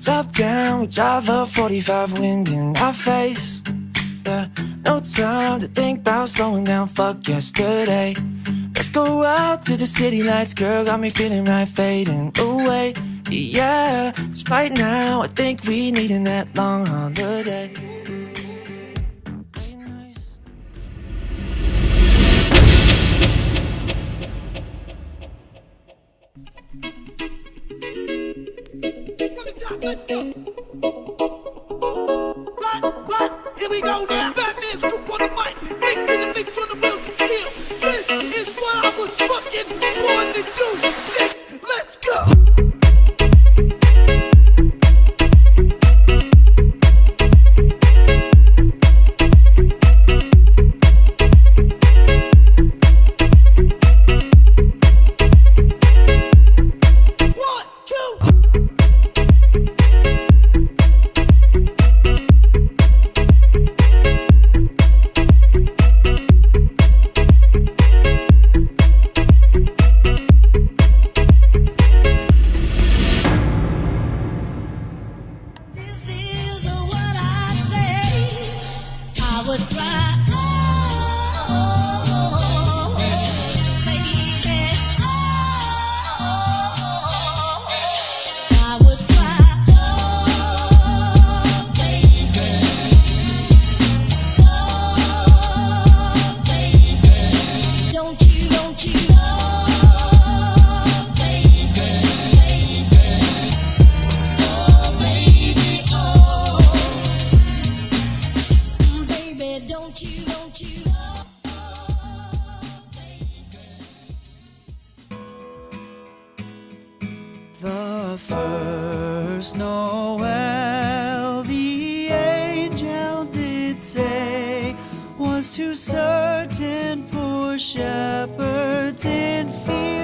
Top down, we drive up 45, wind in our face. Yeah, no time to think about slowing down, fuck yesterday. Let's go out to the city lights, girl, got me feeling right, fading away. Yeah, 'cause right now I think we needin' that long holiday. Let's go. Right, here we go now. Batman scoop on the mic, mixing the mix on the wheels of steel. This is what I was fucking born to do. This, let's go. The first Noel, the angel did say, was to certain poor shepherds in fields